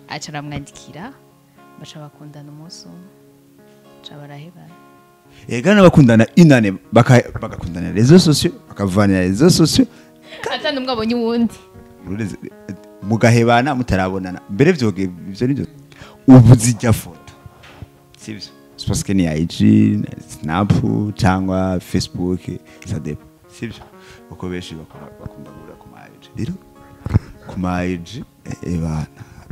aca aramwandikira baca bakundana umunsi umwe baca barahebana Egana bakundana inane bagakundana rezo sociaux bakavanira rezo sociaux atandi umwe abonye uwundi mugahebana mutarabonana mbere vyoge ivyo nivyo ubu zijya foto sivyo parce que ni IG Snap cyangwa Facebook ça dépend sivyo uko beshi bakunda gura ku ma IG rero ku ma IG ebana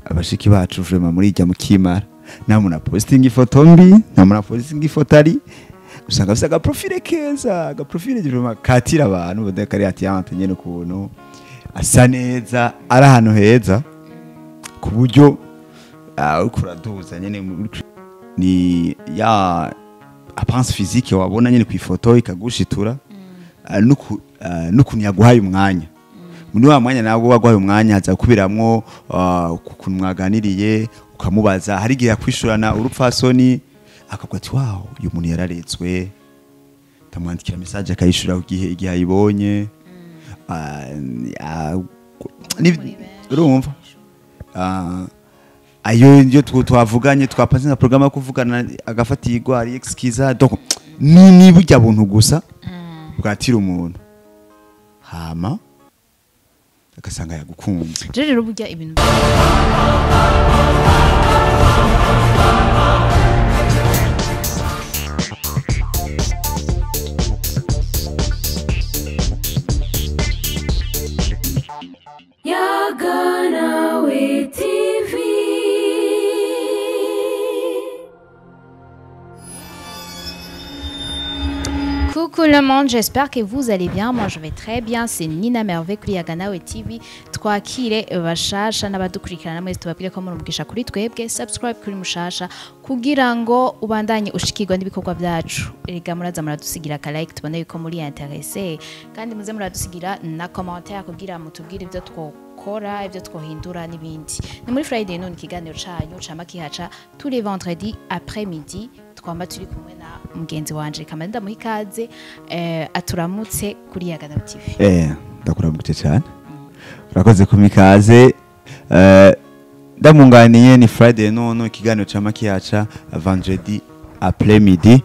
abashiki bacu vraiment muri ijya mukimara namuna posting ifoto mbi namuna posting ifoto ari usanga bisa ga profile keza ga profile vraiment katira abantu bodekari ati yampenye n'ukuntu asa neza ari ahantu heza ku buryo ukuraduza nyene ni ya apparence physique wabona nyene ku ifoto ikagushitura nukuntu yaguhaye umwanya muri wa mwanya nago wagwaye umwanya haza kubiramwo ukuntu mwaganiriye ukamubaza hari gihe yakwishurana urupfasoni akavuga ati wow uyu muntu yararetswe tamwandikira message akayishura igihe ayibonye urumva ayo ndio twavuganye twapanze na programme yo kuvugana agafatirwa ari exquiza donc ni burya buntu gusa bwatira umuntu hama agasanga yagukunze rero burya ibintu Yaganawe TV. Coucou le monde, j'espère que vous allez bien. Moi je vais très bien. C'est Nina Merveille kuri Yaganawe TV. Twakire bashasha n'abadukurikirana mwese tubabwire ko murumvisha kuri twebwe subscribe kuri mushasha kugira ngo ubandanye ushikirwa n'ibikorwa byacu. Erega muraza muradusigira ka like tubone yuko muri intéressé kandi muze muradusigira na commentaire kugira mutubwire ibyo twokora ibyo twohindura n'ibindi. Ni muri Friday none ikiganiro cayo cama kihaca tous les vendredis après-midi. Twamba turi kumwe na mugenzi wanje Kamanda muhikaze aturamutse kuri Yaganawe TV. Ndakuramutse cyane. Urakoze kumikaze ndamunganiye ni Friday none ikiganiro cama kihaca vendredi après-midi.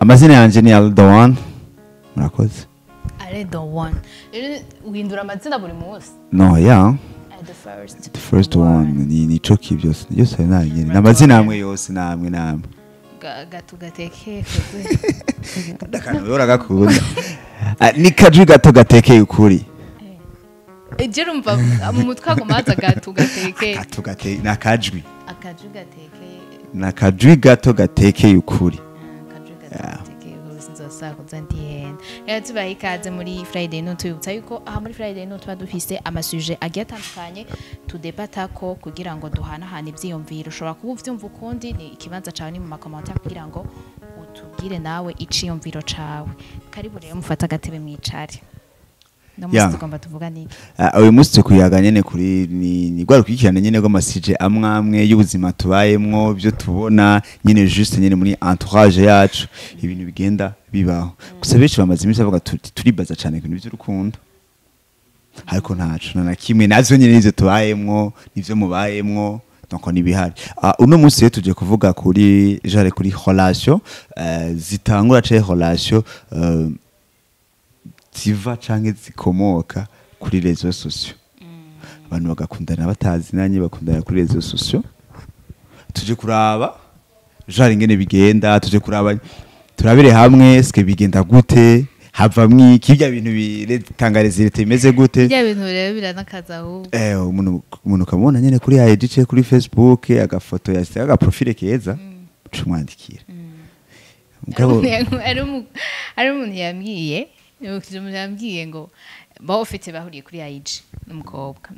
Amazina yanje ni Aldoan. Murakoze. Aldoan. Uhindura amazina buri munsi? No, yeah. The first one ni choki byose yose nanye namazina amwe yose namwe gato gateke ndakana yora gakunda ni kajwi gato gateke ukuri je rumva mu mutwe agomaza gato gateke nakajwi akajwi gateke nakajwi gato gateke ukuri sako zantihenda rero tubaye ikaze muri Friday no tubutsa yuko aha muri Friday no tuba dufise amasuje agiye atandukanye tudebatako kugira ngo duhanahana ivyiyumviro ushobora kuba uvyumva ukundi ni ikibanza cawe ni mu makomanta kugira ngo utubwire nawe iciyumviro cawe karibu rero mufata agatebe mwicare Yeah. Uyu munsi tukuyaga nyene kuri ni gwara kwikirana nyene gw'amasije amwe y'ubuzima tubayemwo byo tubona nyene juste nyene muri entourage yacu ibintu bigenda bibaho gusa benshi bamaze imisi bavuga turibaza cyane ibintu by'urukundo ariko ntacu na kimwe nazo nyene nizo tubayemwo nivyo mubayemwo donc ni bihari uno munsi rero tuje kuvuga kuri jare kuri relation zitangura cye relation ziva canke zikomoka kuri réseaux sociaux abantu bagakundana batazinanye bakundana kuri réseaux sociaux tuje kuraba jari ngene bigenda tuje kuraba turabire hamwe ske bigenda gute havamwe kibya bintu biretangariza leta imeze gute bya bintu rero biranakaza ahubwo umuntu kamubona nyene kuri IG kuri Facebook agafoto yase aga profile keza cumwandikira ari umuntu yambwiye yambwiye ngo ba ufite bahuriye kuri IG n'umukobwa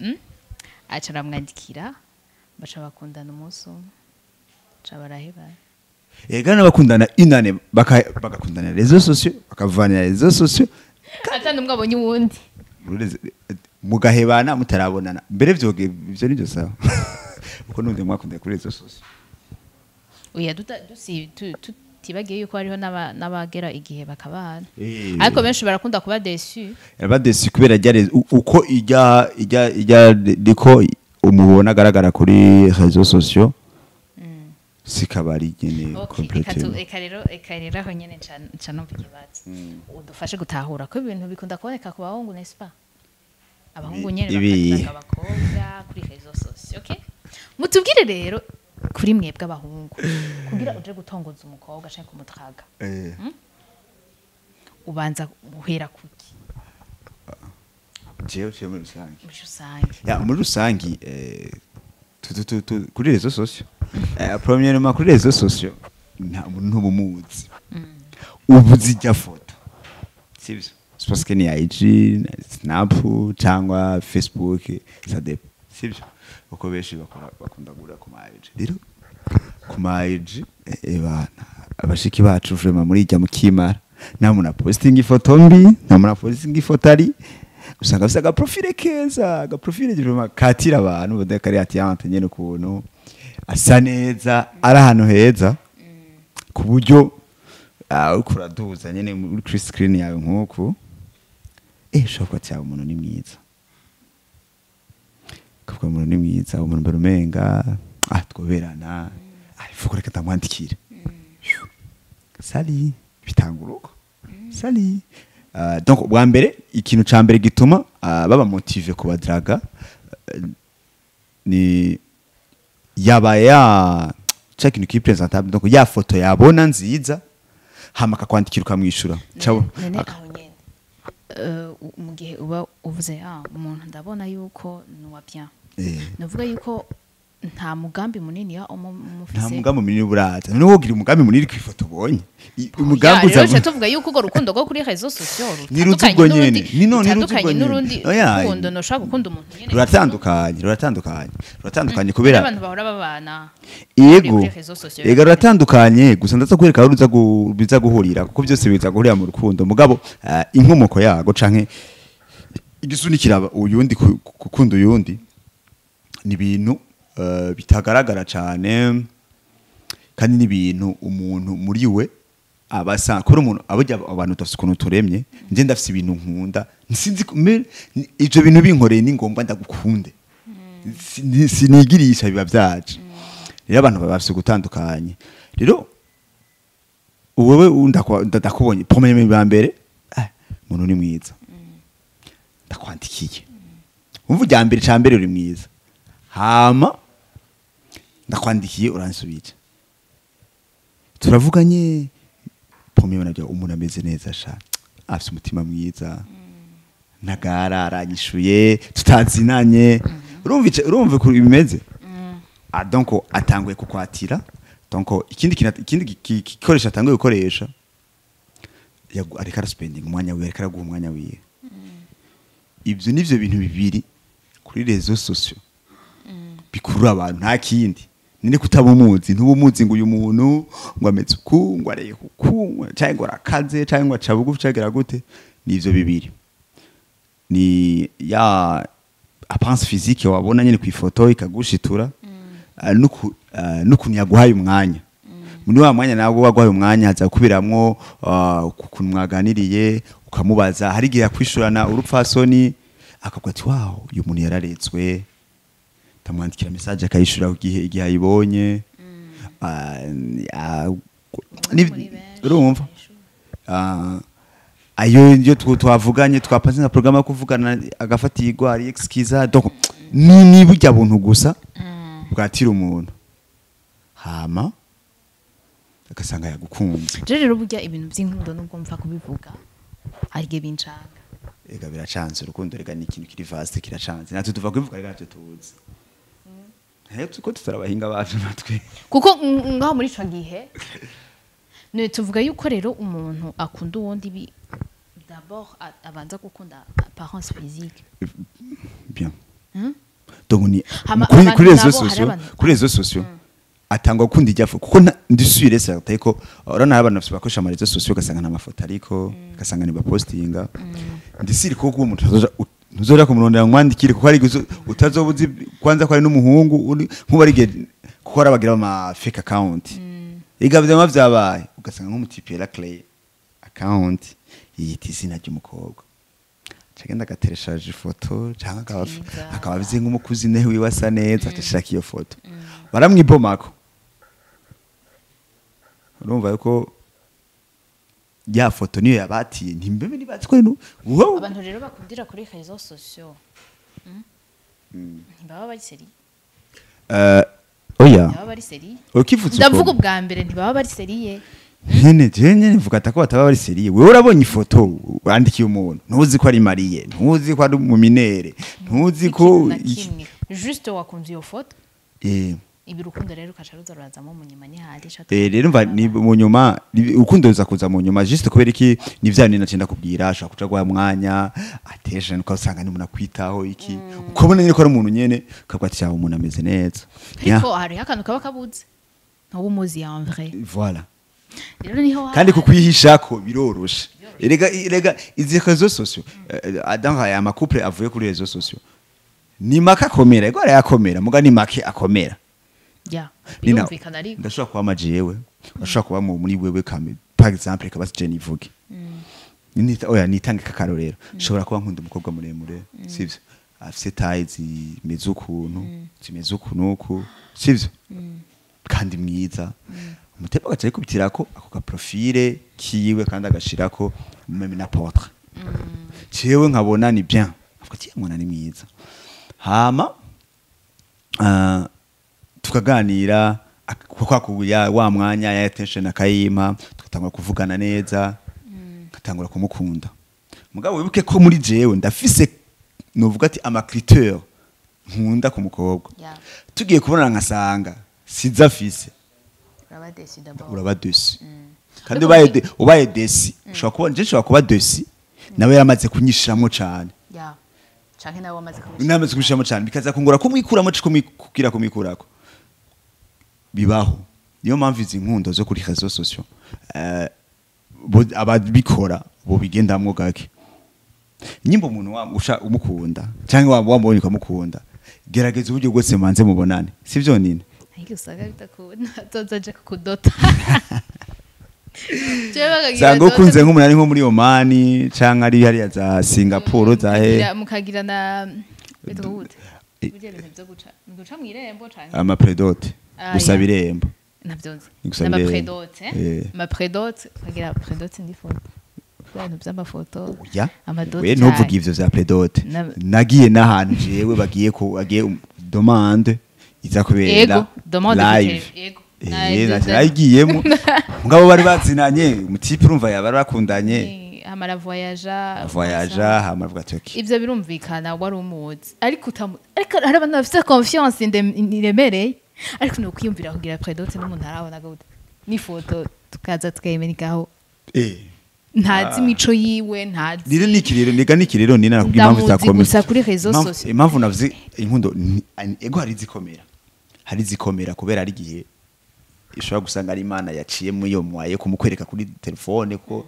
aca aramwandikira baca bakundana umunsi umwe baca barahebana egana bakundana inane bagakundana rezo sociaux bakavanira rezo sociaux atandi umwe abonye uwundi mugahebana mutarabonana mbere vyoge ivyo nivyo sawa uko nunde mwakundana kuri rezo sociaux oya tibagiye yuko hariho n'abagera igihe bakabana ariko benshi barakunda kuba déçu kubera ryari uko ijya diko umubona agaragara kuri réseaux sociaux sikabari nyene complètement eka rero aho nyene cano mvugibaza udufashe gutahura ko ibintu bikunda kuboneka ku bahungu n'est-ce pas abahungu nyene bakataka abakobwa kuri réseaux sociaux okay mutubwire rero kuri mwebwe abahungu kugira uje gutongoza umukobwa canke kumutraga ubanza guhera kuki jewe muri rusangi ya muri rusangi kuri réseaux sociaux premièrement kuri réseaux sociaux nta muntu bumuzi ubuzi jya foto sibyo parce que ni IG Snap cyangwa Facebook ça dépend sibyo uko beshi bakunda gura ku IG rero ku IG bana abashiki bacu vraiment muri jya mukimara namuna posting ifoto mbi namuna posting ifoto ari usanga afite agaprofile keza agaprofile vraiment katira abantu badakari ati yantanye n'ukuntu asa neza ari ahantu heza ku buryo ukuraduza nyene muri screen yawe nkuko shaka cyaba umuntu ni mwiza kuko umuntu ni mwiza umuntu berumenga twoberana ifuko reka tamwandikira sali bitanguruko sali donc bwa mbere ikintu ca mbere gituma baba motive kubadraga ni yaba ya check ni presentable donc ya foto yabona nziza hamaka kwandikira ukamwishura cabo mu gihe uba uvuze umuntu ndabona yuko nuwa bien navuga yuko nta mugambi munini ya umufise nta mugambi munini buraza none wogira umugambi munini ku ifoto ubonye umugambi uza tuvuga yuko ugo rukundo go kuri réseaux sociaux rutandukanye n'urundi rukundo no shaka gukunda umuntu nyene ruratandukanye kubera abantu bahora babana yego ruratandukanye gusa ndaza kwereka aho biza guhurira kuko byose biza guhurira mu rukundo mugabo inkomoko yago canke igisunikira uyundi gukunda uyundi ni ibintu bitagaragara cyane kandi n'ibintu umuntu muri we abasa kuri umuntu abujya abantu tafise ukuntu turemye nje ndafise ibintu nkunda nsinzi ivyo bintu binkoreye ni ngomba ndagukunde sinigirisha biba byaje rero abantu babafise gutandukanye rero wowe ndakubonye pomeye mbere umuntu ni mwiza ndakwandikiye umva ujya mbere ca mbere uri mwiza hama ndakwandikiye uransubije turavuganye pomeye nabyo umuntu ameze neza sha afite umutima mwiza ntagara aranyishuye tutazinanye urumva ko bimeze donc atanguye kukwatira donc ikindi gikoresha atanguye gukoresha ariko araspending umwanya wiwe ariko araguha umwanya wiwe ibyo nivyo bintu bibiri kuri réseaux sociaux bikurura abantu nta kindi nine kutabumuzi ntubumuzi ngo uyu muntu ngo ameze uku ngo areye uku cyangwa arakaze cyangwa acabugu cyagera gute nivyo bibiri ni ya apparence physique wabona nyine ku ifoto ikagushitura n'ukuntu yaguhaye umwanya muri wa mwanya nawe waguhaye umwanya haza kubiramwo ukuntu mwaganiriye ukamubaza hari gihe yakwishurana urupfasoni akavuga ati wow uyu muntu yararetswe tamwandikira message akayishura igihe ayibonye urumva ayo ndio twavuganye twapanze na programme yo kuvugana agafatirwa ari exquiza donc ni burya buntu gusa bwatira umuntu hama agasanga yagukunze rero burya ibintu by'inkundo nubwo mfa kubivuga arige bincanga ega biracanze urukundo rega ni ikintu kiri vaste kiracanze natwe tuva kubivuga rega natwe tuzi tuko tutarabahinga bacu natwe kuko ngaho muri ico gihe ne tuvuga yuko rero umuntu akunda uwundi d'abord abanza gukunda apparence physique bien donc ni kuri réseaux sociaux atangwa gukunda ijyafu kuko ndisubire certain ko urana abantu bafite bakoresha ama réseaux sociaux gasanga na mafoto ariko gasanga ni ba postinga ndisiri ko umuntu ntuzora kumurondera mwandikire kuko ari utazobuzi kwanza ko ari n'umuhungu nkuba ari gukora bagira ama fake account igabye mavyabaye ugasanga nk'umutipe la clay account yita izina ry'umukobwa cagenda agatereshaje ifoto cyangwa Ciza. akaba abize nk'umukuzine wiwe asa neza agashirako iyo foto baramwibomako urumva yuko ya foto niyo yabatiye ntimbebe nibatswe no wow abantu rero bakundira kuri réseaux sociaux ntibaba bari seri oya ntibaba bari seri ukivutse ndavuga ubwa mbere ntibaba bari seriye nyene mvuga atako bataba bari seriye wewe urabonye ifoto wandikiye umuntu ntuzi ko ari Mariye ntuzi ko ari mu minere ntuzi ko kimwe juste wakunze iyo foto eh ibirukundo rero ukaca ruzarazamo mu nyuma nihari rero mva ni mu nyuma urukundo ruza kuza mu nyuma juste kubera iki nivyane nacenda kubwira ashaka kuja gwa mwanya attention ukasanga ni umuntu akwitaho iki ukabona nyine ko ari umuntu nyene kabwa ati cyawe umuntu ameze neza ariko hari akantu kaba kabuze ntawo umuzi en vrai voilà rero niho kandi kukwihishako biroroshe erega izi réseaux sociaux Adam ya ma couple avuye kuri réseaux sociaux ni maka komera ego arayakomera muga ni make akomera ya Nina birumvikana ariko ndashobora kuba amajewe ndashobora kuba muri wewe kame par exemple kabasi Jenny vuge oya nitange kakaro rero nshobora kuba nkunda umukobwa muremure sivyo afise taille zimeze ukuntu zimeze ukunuku sivyo kandi mwiza umutemba gacaye kubitirako ako ka profile kiwe kandi agashirako meme na portrait cewe nkabona ni bien avuga ati mwana ni mwiza hama tukaganira kwakuya wa mwanya ya attention akayima tukatangura kuvugana neza katangura kumukunda mugabo wibuke ko muri jewe ndafise novuga ati ama critère nkunda ku mukobwa tugiye kubonana nkasanga sizafise uraba desi kandi ubaye desi ushobora kuba nje ushobora kuba desi nawe yaramaze kunyishiramo cyane canke nawe wamaze kunyishiramo cyane bikaza kungora ko mwikuramo kugira ko mwikurako bibaho niyo mpamvu izi nkundo zo kuri réseaux sociaux ababikora bo bigendamwo gake nyimbo umuntu umukunda cyangwa wamubonye ukamukunda gerageza uburyo bwose manze mubonane sivyo nine ariko usanga bitakunda azozaje kukudota sanga ukunze nk'umuntu nko muri Oman cyangwa ari hariya za Singapore za he mukagira na bitugute bije bintu byo guca mwirembo canke ama predote gusaba irembo navyonze nama predote ma predote kagira predote ndi foto abantu by'amafoto amadote we ntuvuga ivyo vya predote nagiye n'ahantu jewe bagiye demande iza kubera live nagiyemo ngabo bari bazinanye umutipe urumva yabari bakundanye amara voyage hamavuga toki ivyo birumvikana wari umuzi ariko ariko hari abantu bafite confiance iremereye ariko no kwiyumvira kugira predote n'umuntu arabona gute ni foto tukaza tukayimenikaho ntazi imico yiwe ntazi rero nikirero nina nakubwira impamvu zakomeye gusa kuri réseaux sociaux impamvu navuze inkundo ego hari zikomera kubera ari gihe ishobora gusanga ari Imana yaciye mu iyo mwaye kumukwereka kuri telefone ko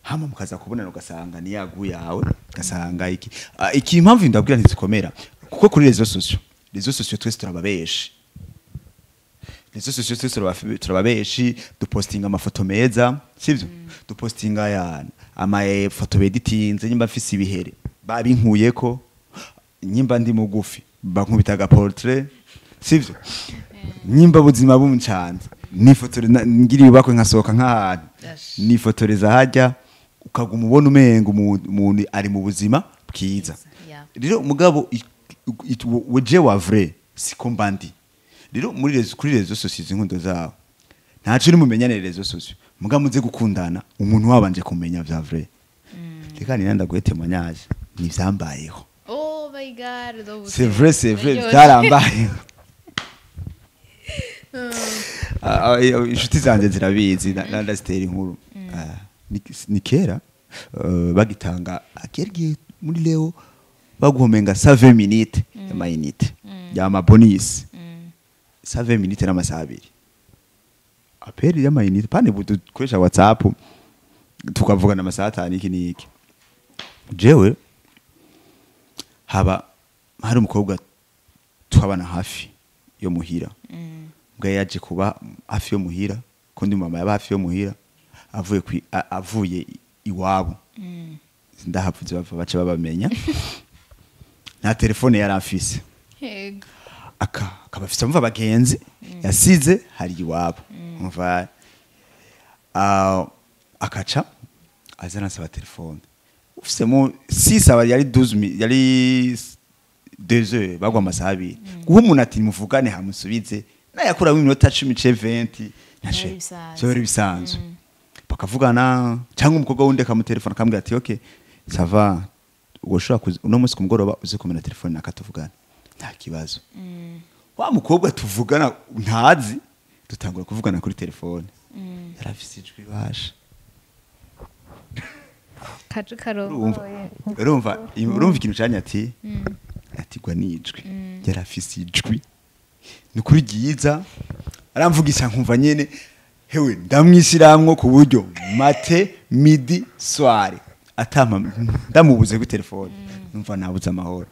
hama mukaza kubonana ugasanga ni yagu yawe ugasanga iki impamvu ndabwira ntizikomera kuko kuri réseaux sociaux twese turababeshi réseaux sociaux twese turababeshi dupostinga amafoto meza sivyo dupostinga ama foto editinze nyimba mfise ibihere babinkuyeko nyimba ndi mugufi bankubitaga portrait sivyo nyimba buzima bumcanze nifotoreza ngiri bakwe nkasohoka nk'ahantu nifotoreza hajya ukaguma ubona umenga umuntu ari mu buzima bwiza rero mugabo weje wa vrai siko mbandi rero kuri réseaux sociaux inkundo zawo ntacu uri mumenyane réseaux sociaux mugabo muze gukundana umuntu wabanje kumenya vya vrai reka nenda guhete monyaje ni vyambayeho oh my god c'est vrai byarambayeho inshuti zanjye zirabizi ndazitera inkuru ni kera bagitanga agergiye muri leo baguhomenga 7 minutes y'amayinite y'ama bonus 7 minutes n'amasaha 2 aperi y'amayinite pane budukoresha WhatsApp tukavugana amasaha 5 iki niki jewe hari umukobwa twabana hafi yo muhira mbwa yaje kuba hafi yo muhira kundi mama yaba hafi yo muhira avuye iwabo ndahavuze bava baca babamenya nta telefone yari afise Yego. akaba afise amva abagenzi yasize hari iwabo umva akaca azana asaba telefone ufisemo 6 aba yari 12 yari 2 heures bagwa amasaha abiri guha umuntu ati muvugane hamusubize nayakura mu minota 10 20 nashe cyo bisanzwe bakavugana cyangwa umukobwa wundi akamutelefona akambwira ati okay sava ushobora uno munsi kumugoroba uze kumena telefone akatuvugana nta kibazo wa mukobwa tuvugana ntazi dutangura kuvugana kuri telefone yarafise ijwi basha urumva ikintu cyanya ati atigwa nijwi yarafise ijwi ni kuri giza aramvugisha nkumva nyene hewe ndamwisiramwo ku buryo mate midi soirée atama ndamubuze ku telefone numva nabuze amahoro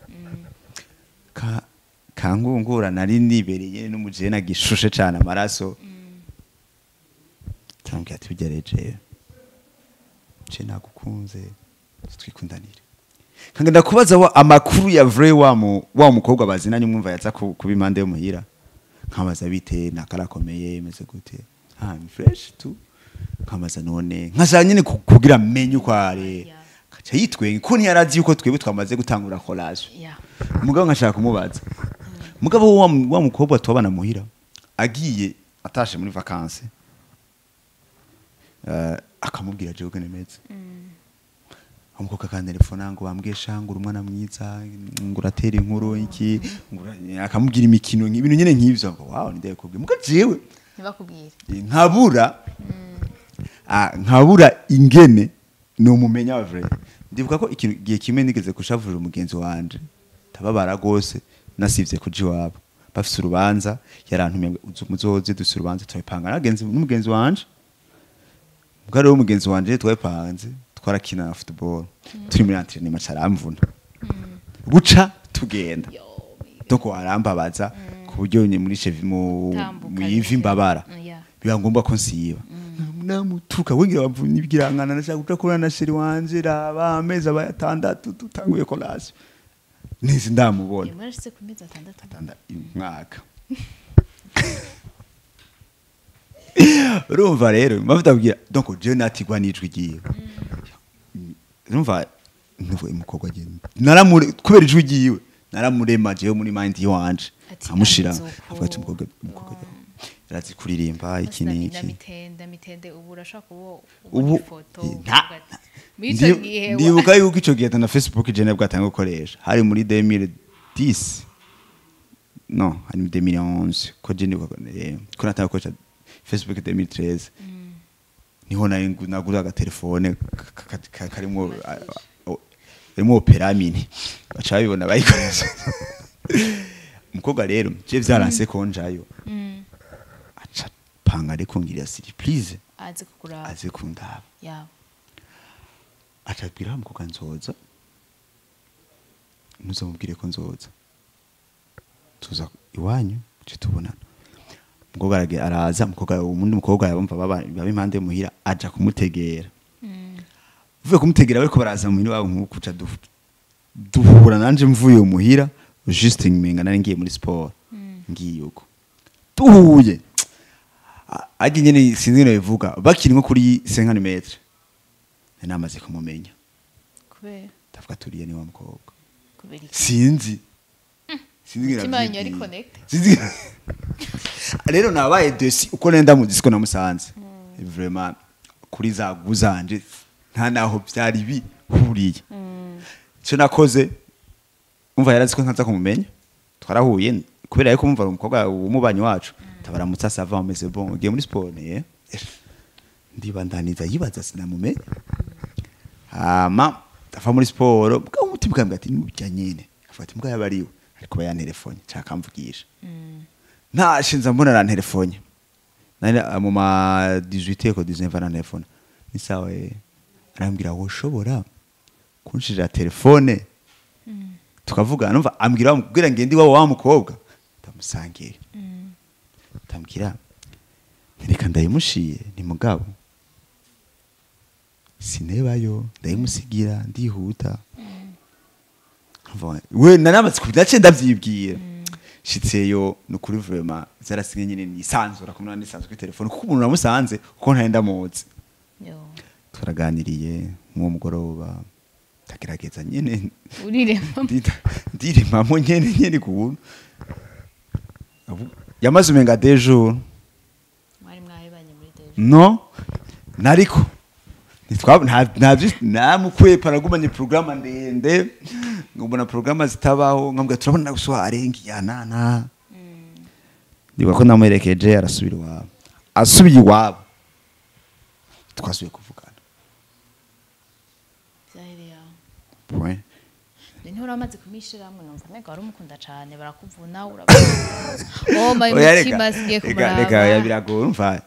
kangungura nari nibereye n'umujena gishushe cyane amaraso tambye ati ugereje je nagukunze twikundanire kangenda kubaza wa amakuru ya vrai wa mukobwa bazinanye umwumva yaza kuba impande yo muhira nkabaza bite nakarakomeye meze gute ni fresh tu kamaza none nkajanye ne kugira menyu kware kaca yitwenga ko ntiyarazi yuko twebwe twamaze gutangura collage mugabo nkashaka kumubaza mugabo wa mukobwa twabana muhira agiye atashe muri vacances akamubwira je ugene meze umukobwa ka telefone ngo bambwiye shangura umwana mwiza nguratera inkuru iki akamubwira imikino ibintu nyene nk'ivyo ngo wow ndeye kubwira muga jewe ntibakubwire nkabura ingene ni umumenya wa vrai ndibuka ko ikintu gihe kimwe nigeze kushavura umugenzi wanje tababara gose nasivye kuji wabo bafise urubanza yarantumye muzoze dusura urubanza twapanga nagenzi n'umugenzi wanje bwari wo mugenzi wanje twapanze twarakina football turi muri entraînement caramvuna buca tugenda doko arambabaza ku buryo nye muri chef mu ivi mbabara biba ngomba ko nsiba namutuka wengira bavunye ibigirangana nashaka kuja kurana na sheri wanje raba ameza bayatandatu tutanguye collage nezi ndamubona yamashitse ku meza 6 mwaka urumva rero mavuta kugira donc je natigwa nijwi giye urumva nuvo imukogwa giye naramure kubera ijwi giye naramurema je muri mind yanje amushira avuga ati umukobwa yarazi kuririmba iki niki mitende ubu urashaka ubu ifoto ndibuka yuko ico gihe na Facebook je nabwo atanga gukoresha hari muri 2010 no hari muri 2011 ko je ndiko ko natanga gukoresha Facebook 2013 niho nagura aga telefone karimo opera mini bacha bibona bayikoresha umukobwa rero je vyaranse konjayo acha panga ariko ngira surprise aze kundaba acabwira umukobwa nzoza muzamubwire ko nzoza tuza iwanyu cyo tubonana umukobwa araza umukobwa umundi mukobwa yabumva baba impande muhira aja kumutegera uvuye kumutegera bariko baraza mu wabo nkukuca duhura nanje mvuye muhira juste ngimenga nari ngiye muri sport ngiye uko tuhuye aje nyene sinzi no bivuga bakiri nko kuri 50 metres namaze kumumenya kubera tavuga turiye ni wa mukobwa kubera sinzi kimanyo ari connect sinzi rero nabaye desi uko nenda mu disco namusanze vraiment kuri za guzanje nta naho byari bihuriye cyo nakoze umva yarazi ko nkaza kumumenya twarahuye kubera yuko umva umukobwa umubanyi wacu tabaramutsa sava ameze bon ugiye muri sport ndibandaniza yibaza sinamumenya tafa muri sport bwa umutima bwambye ati nujya nyene afata imbwa yabariwe ariko baya telefone cakamvugisha ntashinza mbona ran telefone nari mu ma 18 ko 19 ran telefone ni sawa arambwira wo shobora kunshira telefone tukavuga numva ambwira mbwira ngende iwabo wa mukobwa ndamusangiye tambwira reka ndayimushiye ni mugabo sinebayo ndayimusigira ndihuta we nanabatse kudace ndavyibwira shitseyo nukuri vraiment zarasinye nyine nisanzura kumuna nisanzwe kuri telefone kuko umuntu namusanze kuko ntenda muzi turaganiriye mu mugoroba ndagerageza nyine ndirema nyene kubuntu yamaze umenga des jours mwari mwahebanye muri dejo no nariko namukwepa nagumanye programa ndende ngubona programa zitabaho nkambwa turabona guswa arengi yanana ndiba ko namuherekeje arasubira iwabo asubiye iwabo twasubiye kuvugana byahiriya point Nintora amaze kumishiramo numva nego ari umukunda cyane barakuvuna urabona oh my mutima singiye kumuraba reka yabiragora umva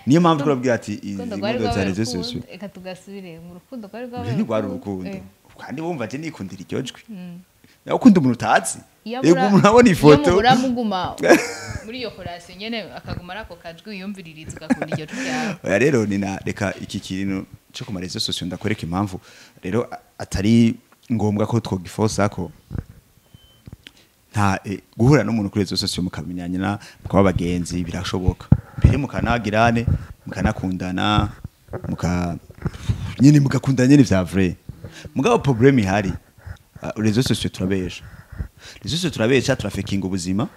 niyo mpamvu turabwira ati izi ngodo zane zose eka tugasubire mu rukundo kwari rwawe ni rwari urukundo kandi wumva je nikundira iryojwe yakunda umuntu utazi ego umuntu abona ifoto iyo muramuguma muri iyo relation nyene akaguma arako kajwi yumviririza ugakunda iryo ryawe oya rero nina reka iki kintu cyo ku marezo social ndakwereka impamvu rero atari ngombwa ko twogifosa ko nta guhura n'umuntu kuri rezo social mukamenyanye na kwa bagenzi birashoboka mbere mukanagirane mukanakundana nyine mugakundana nyine vya vrai mugabo problem ihari rezo social turabesha rezo social turabesha trafikinga ubuzima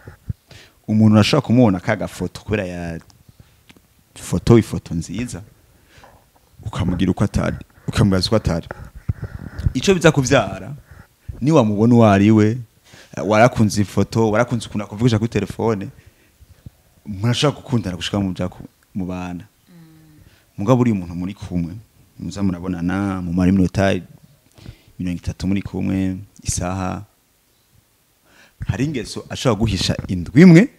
umuntu arashaka kumubona kaga foto kubera ya ifoto nziza ukamugira uko atari ukamubaza uko atari ico biza kuvyara ni wamubona uwariwe warakunze ifoto warakunze ukuna kuvugisha kuri telefone murashaka gukundana gushika mu bya mu bana mugabo uri umuntu muri kumwe muza murabonana mu mari minota 30 muri kumwe isaha hari ingeso ashaka guhisha indwi imwe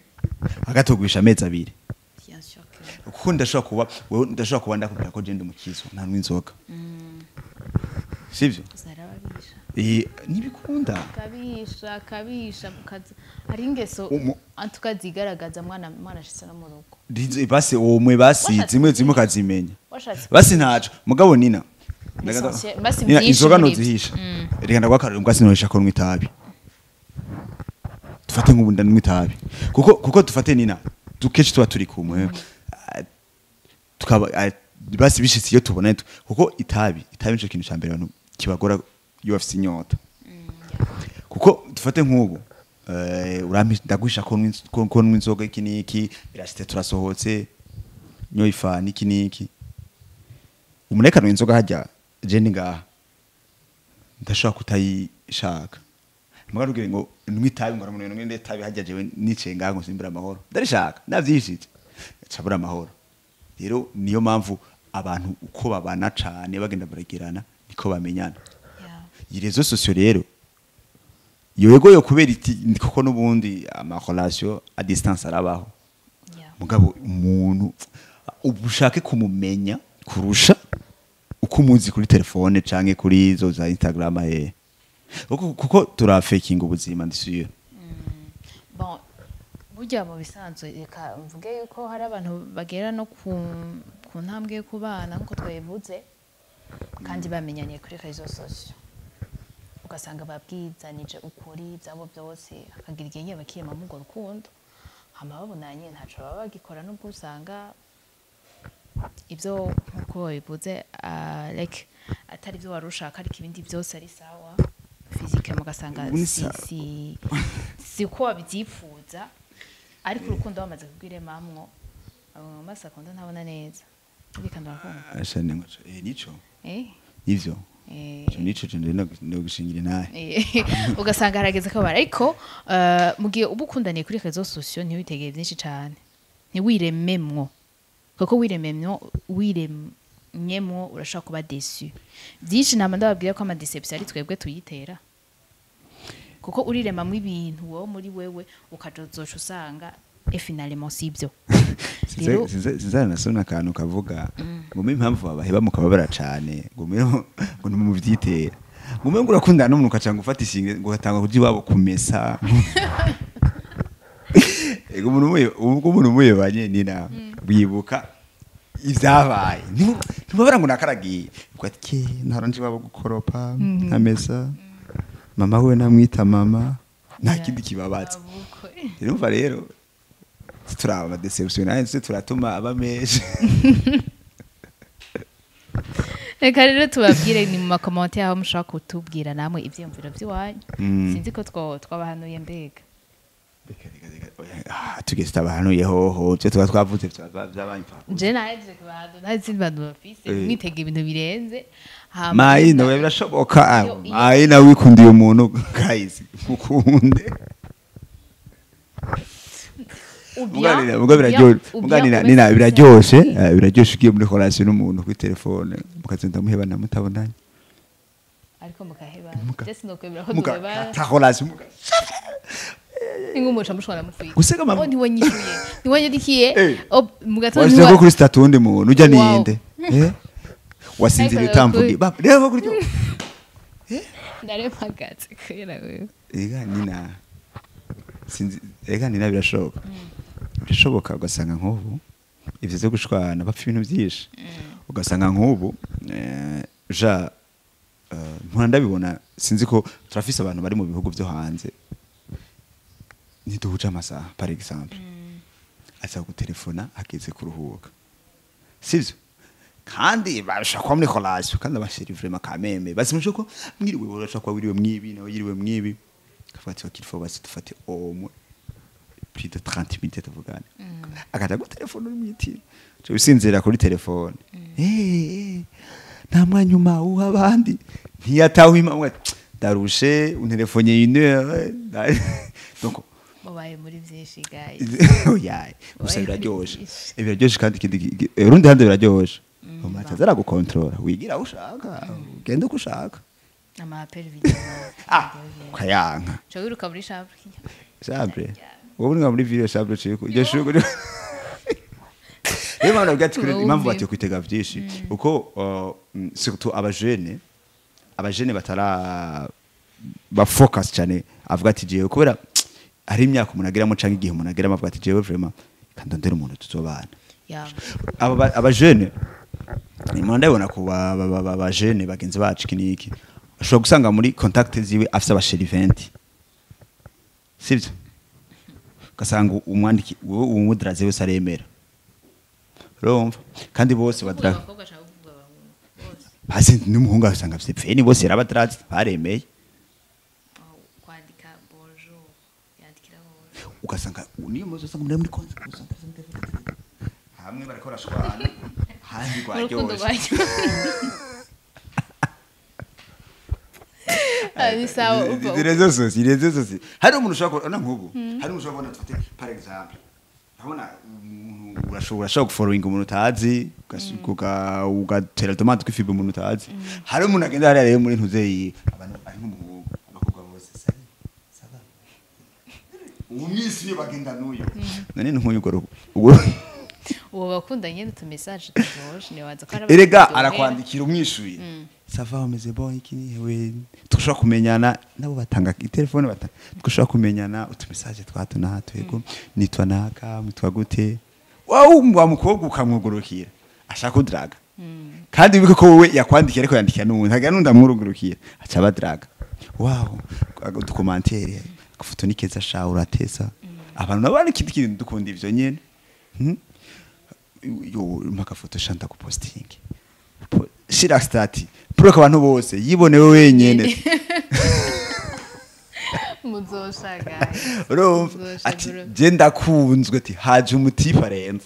agatoguhisha amezi abiri kuko ndashaka kuba wewe ndashaka kuba ndakubwira ko gende mukizo nta n'inzoga sivyo nibikunda kabisha mukaza ari ingeso antukazigaragaza mwana shitse no mu rugo ndize basi omwe basi zimwe kazimenya basi ntaco mugabo nina basi nina inzoga no zihisha reka ndagwakarira ngasi no hisha ko mwitabi tufate nk'ubunda mwitabi kuko dufate nina dukeshi tuba turi kumwe tukaba basi bishitse iyo tubona kuko itabi nico kintu ca mbere abantu kibagora iyo afite inyota kuko dufate nk'ubu ndagwisha ko n'inzoga iki niki birashite turasohotse nyo ifani iki niki umunekano w'inzoga hajya je ngaha ndashaka kutayishaka mugarugire ngo nwitabi ngo ramuntu ngende tabi hajya jewe nice ngaha ngo simbira amahoro ndarishaka navyishitse cabura amahoro rero niyo mpamvu abantu uko babana cane bagenda baragirana niko bamenyana irezo social rero yego yo kubera iti koko nubundi ama relation à distance arabaho mugabo umuntu ubushake kumumenya kurusha uko muzi kuri telefone canke kuri zo za Instagram kuko turafakinga ubuzima ndisuye bon burya mu bisanzwe reka mvuge yuko hari abantu bagera no ku ntambwe yo kubana nko twayivuze kandi bamenyaniye kuri rezo social ugasanga babwizanije ukuri byabo byose akagira igihe bakiyema mu rukundo hama babonanye ntaco baba bagikora no gusanga ibyo nkuko bivuze like atari byo warushaka ariko ibindi byose ari sawa physique mugasanga si ko wabyifuza ariko urukundo bamaze kubwiremamwo amasakondo ntabona neza bikandwa kumva ashane ngo nico ivyo nico no gushingira naye ugasanga harageze ko ariko mugiye ubukundaniye kuri rezo social ntiwitegeye byinshi cyane ntiwirememwo kuko wiremyemwo urashaka kuba déçu byinshi nama ndababwira ko ama deception ari twebwe tuyitera kuko uriremamwe ibintu wowe muri wewe ukajozoca usanga finalement sibyo rero zizana sona kantu kavuga ngo mbe impamvu babaheba mukababara cyane ngo mu byitera ngo mbe urakundana n'umuntu ukacanga ufata ishinge ngo gatanga kuji wabo kumesa ego umuntu muyebanye nina bibuka ivyabaye ntubabara ngo nakaragiye ubwo ati ntaranje babo gukoropa nkamesa mama we namwita mama nta kindi kibabaza urumva rero turaba deception nayo turatuma abameshe reka rero tubabwire ni mu makomenti aho mushaka kutubwira namwe ivyiyumviro vy'iwanyu sinzi ko twabahanuye mbega tugeze tabahanuye hoho cyo tuba twavuze byabaye je naje kubahanu ntazi bantu bafise mwitega ibintu birenze mayi no birashoboka mayi na wikundiye umuntu guys mukunde muganira biraryoshe ugiye muri relation n'umuntu kuri telefone mukazenda muhebana mutabonanye ariko mukahebana just no kwemera ko duhebana ta relation ingumuca mushobora mupfuye gusega mama ntiwanyishuye mugatondo washaka kuri statut undi muntu ujya ninde wasinzira utamvugi reba kuri cyo ndarepagaze kwera wewe ega nina birashoboka ugasanga nk'ubu ivyo zo gushwana bapfa ibintu byinshi ugasanga nk'ubu mpora ndabibona sinzi ko turafise abantu bari mu bihugu byo hanze niduhuje amasaha par exemple aza gutelefona ageze kuruhuka sivyo kandi bashaka kwa muri relation kandi abashiri vraiment kameme basimuje ko mwiriwe urashaka kwa wiriwe mwibi nawe yiriwe mwibi kafati wakilfo basi tufate omwe plus de 30 minutes tuvugana akaja ku telefone n'imiti cyo bisinzira kuri telefone nta mwanya uha abandi ntiyataho imamwe darushe unterefone une heure donc babaye muri byinshi guys oya gusa biraryoshe kandi ikindi urundi hande biraryoshe umatazara gukontrola wigira ushaka ugende uko ushaka ama appel video kayanka cyo wiruka muri chambre wowe uri muri video chambre cyo iryo shugo rero bana bwati kuri impamvu bati kwitega byinshi uko surtout abajene batara ba focus cyane avuga ati jewe kubera ari imyaka umuntu ageramo canke igihe umuntu ageramo avuga ati jewe vraiment kandondera umuntu tuzobana abajene ni manda yibona ku abajene bagenzi bacu kiniki ashobora gusanga muri contact ziwe afise abasheri 20 sivyo gasanga umwandiki wowe umudiraze wese aremera urumva kandi bose badira basi n'umuhungu asanga afise pfeni bose yarabadiraze baremeye kwandika bonjour yandikira ugasanga niyo muzo usanga muri konza hamwe barakora shwana handi gwaryoshye ari sawa uva irezo sosi hari umuntu ushaka na nkubu hari umuntu ushaka tufate par exemple abona urashobora gufollowing umuntu utazi ugatera tomate kwifiba umuntu utazi hari umuntu agenda hari rero muri ntuzeyi abantu ari nk'umuhungu abakobwa bose saba umwisi bagenda nuyo none nkuyu ugo uwo bakundanye n'utu message tujoje ne waza ko erega arakwandikira umwishuye sava umeze bon iki we tushaka kumenyana nabo batanga telefone batanga tushaka kumenyana utu message twatuna hatwego nitwa naka mutwa gute wa mukobwa ukamwugurukira ashaka kudraga kandi biko ko wowe yakwandikira ariko yandikira n'umuntu haga nunda mwurugurukira aca badraga wow utu commentaire gafoto nikeza sha uratesa abantu nabandi kindi dukunda ivyo nyene yo makafoto shanta ku posting shira stati proka abantu bose yibonewe wenyene muzoshaka ati je ndakunzwe ati haje umutipa renze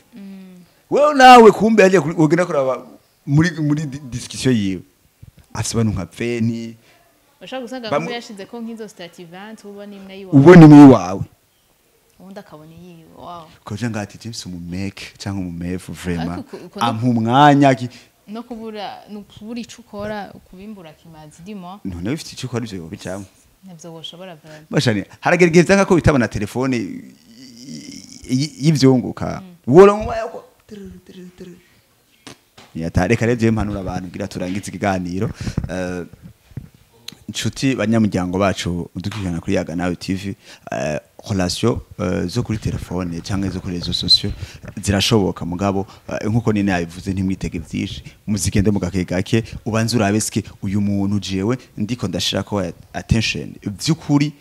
wewe nawe kumbe yaje ugenda kuraba muri discussion yiwe asibana nka pfeni bashaka gusanga ko yashize ko nkizo stati 20 ubona imwe yiwawe ubona imwe yiwawe undi akabona yiwe wow koje ngati James umumeke cyangwa umumefu vraiment ampa umwanya no kubura ico ukora kubimbura kimazi dimo none ufite ico ukora ivyo bicamwe navyo woshobora vraiment bashani haragerageza nkako bitabana telefone yivyunguka wora mwako yatareka revye impanura abantu gira turangiza ikiganiro inshuti banyamuryango bacu udukirana kuri Yaga Nawe TV relation zo kuri telefone cyangwa zo kuri réseaux sociaux zirashoboka mugabo nkuko nene yabivuze ntimwitege byinshi muzigende mugake gake ubanze urabeske uyu muntu jewe ndiko ndashira ko attention byukuri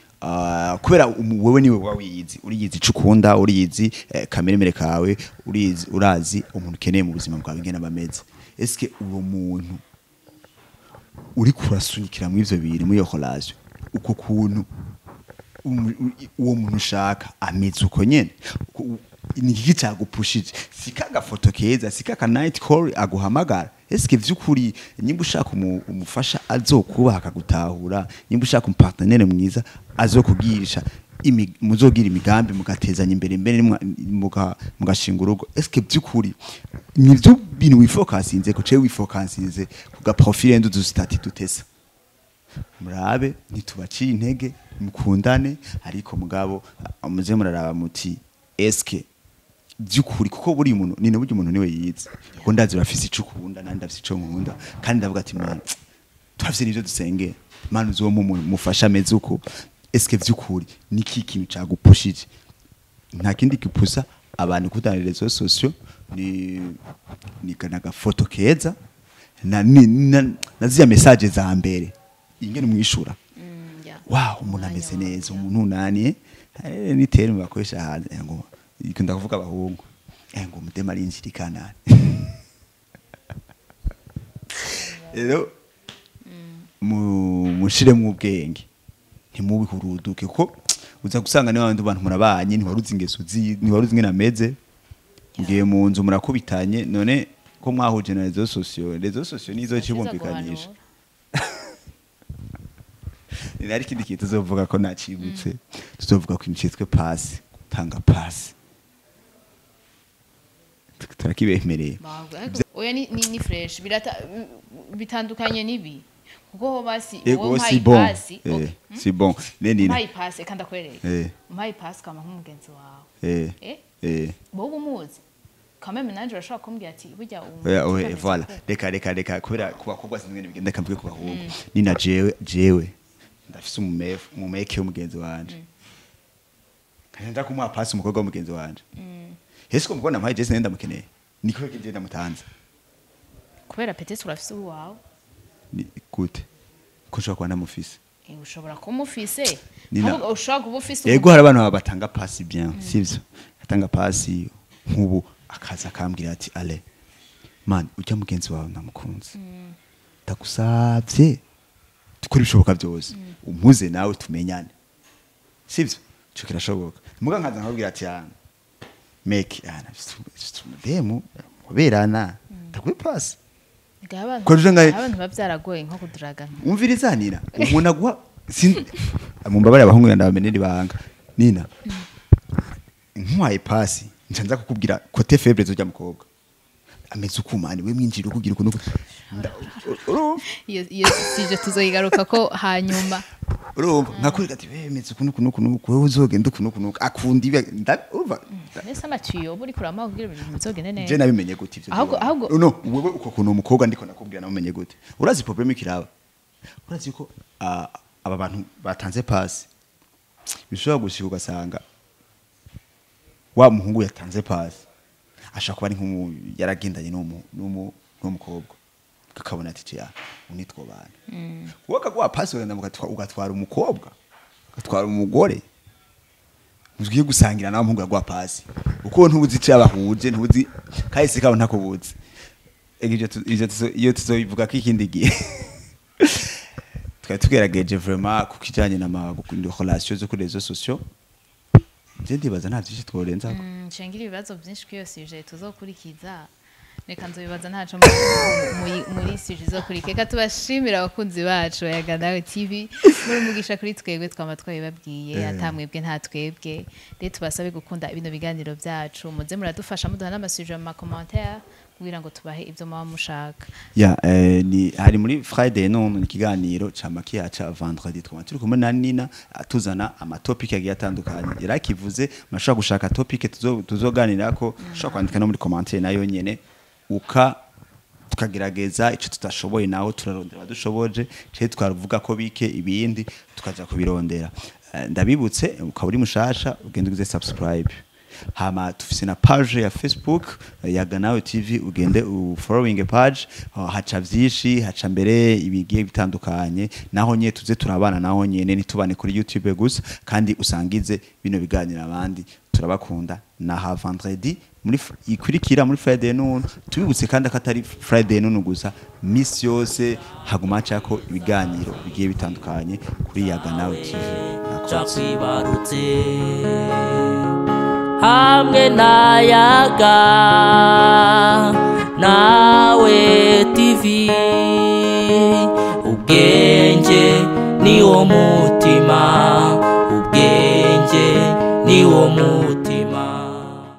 kubera wewe niwe wawiyizi uriyizi cukunda uriyizi kameremere kawe uriyizi urazi umuntu keneye mu buzima bwawe ngena bameze eske uwo muntu uri kurasunikira mu ivyo biri mu yo relation uko kuntu uwo muntu ushaka ameze uko nyene ni iki cyagupushije sikaga foto keza sikaka night call aguhamagara eske vyukuri nimba ushaka umufasha azokuba akagutahura nimba ushaka umpartenaire mwiza azokugirisha muzogira imigambi mugatezanya imbere mugashinga urugo eske vyukuri nivyo bintu wifokasinze ko cewe wifokasinze kuga profile ndu stati tutesa murabe nitubaciye intege mukundane ariko mugabo muze muraraba muti eske byukuri kuko buri umuntu nine buryo umuntu niwe yize kuko ndazi urafise icukunda nandi ndafise ico nkunda kandi ndavuga ati man twafise nivyo dusenge man uzo mufasha meze uko eske byukuri niki kintu cagupushije nta kindi kipusa abantu kudana réseaux sociaux ni kanaga foto keza na zia message za mbere ingene mwishura wow umuntu ameze neza umuntu nani ni terme bakoresha hanze ngo ikunda kuvuga abahungu ngo mudema ari inshirikana rero mushire mu bwenge ntimubihuruduke kuko uza gusanga ni abantu murabanye ntiwaruzi ingeso ntiwaruzi ingene ameze ngiye mu nzu murakubitanye none ko mwahuje na réseaux sociaux nizo kibumvikanisha nari kindi kintu tuzovuga ko nacibutse tuzovuga ko incitwe pass gutanga pass turakibemereye oya ni fresh bitandukanye nibi kuko basi wowe pass si bon neni mpayi pass kanda kwereka mpayi pass kama nk'umugenzi wawe bobo muzi kameme nanje urashaka kumbwira ati burya voilà reka kubera kubakobwa sinzwe bigenda kamvuge kubahungu nina jewe ndafise umumeke w'umugenzi wanje kanda kumuha pass umukobwa w'umugenzi wanje hese ko mubona mpaye Jesse nenda mukeneye niko kigenda mutanza kubera petese urafise uwawe ni gute ko ushobora kuba namufise ushobora kumufise ahubwo ushobora kuba ufise yego hari abantu batanga pass bien sivyo atanga pass nkubu akaza akambwira ati ale man ujya mugenzi wawe namukunze ndagusavye dukora ibishoboka byose umpuze nawe tumenyane sivyo cyo kirashoboka muga nkaza nkabwira ati make demo muberana ndakwe pass abantu bavyaragoye nko kuduraga umvirizanira umuntu agwa mumbabare abahungu ndabamenera ibanga nina nkwaye pass ncanza kukubwira kote faible zojya mukobwa ameze ukumani we mwinjira ukugira ukuntu iyo sije tuzoyigaruka ko hanyuma urumva nkakurika ati bemeze ukuntu wewe uzogenda ukuntu akundi ndumva nesa matiyo buri kurama kugira ibintu bizogende neza je nabimenye gute ivyo ahubwo no wewe uko kuntu umukobwa ndiko nakubwira namumenye gute urazi problem ikiraba urazi ko aba bantu batanze pass bishobora gushika ugasanga wa muhungu yatanze pass ashaka kuba ari nk'umu yaragendanye n'umukobwa kakabona ati ya unitwo bana waka kwa pass wenda ugatwara umukobwa ugatwara umugore uzwiye gusangira nawe muhungu yagwa pass uko ntubuzi cyo abahuje ntubuzi kahise kaho ntakubuze iyo tuzobivuga ko ikindi gihe twagerageje vraiment kukijanye na relation zo kuri réseaux sociaux je ndibaza nta byinshi tworenza ko nshengira ibibazo byinshi kwiyosije tuzokurikiza reka nzobibaza ntaco muri sije zo kurikeka tubashimira abakunzi bacu Yaga Nawe TV muri mugisha kuri twebwe twama twabibabwiye atamwebwe nta twebwe rero tubasabe gukunda ibino biganiro byacu muze muradufasha muduha n'amasuje mu commentaire kugira ngo tubahe ivyo mwa mushaka ni hari muri Friday none ikiganiro ca makiyaca vendredi turi kumwe na Nina atuzana ama topic yagiye atandukanye yarakivuze mashaka gushaka topic tuzoganira ko ushaka kwandika no muri commentaire nayo nyene tukagerageza ico tutashoboye naho turarondera badushoboje cyo twavuga ko bike ibindi tukaza kubirondera ndabibutse ukaba uri mushasha ugende ugize subscribe hama tufise na page ya Facebook ya Ganawe TV ugende following page haca vyishi haca mbere ibigiye bitandukanye naho nye tuze turabana naho nyene nitubane kuri YouTube gusa kandi usangize bino biganira abandi turabakunda na ha vendredi muri ikurikira muri Friday noon tubibutse kandi akatari Friday noon gusa miss yose haguma cako ibiganiro bigiye bitandukanye kuri ya Ganawe TV nakwibarutse hamwe nayaga nawe TV ubwenge ni wo muti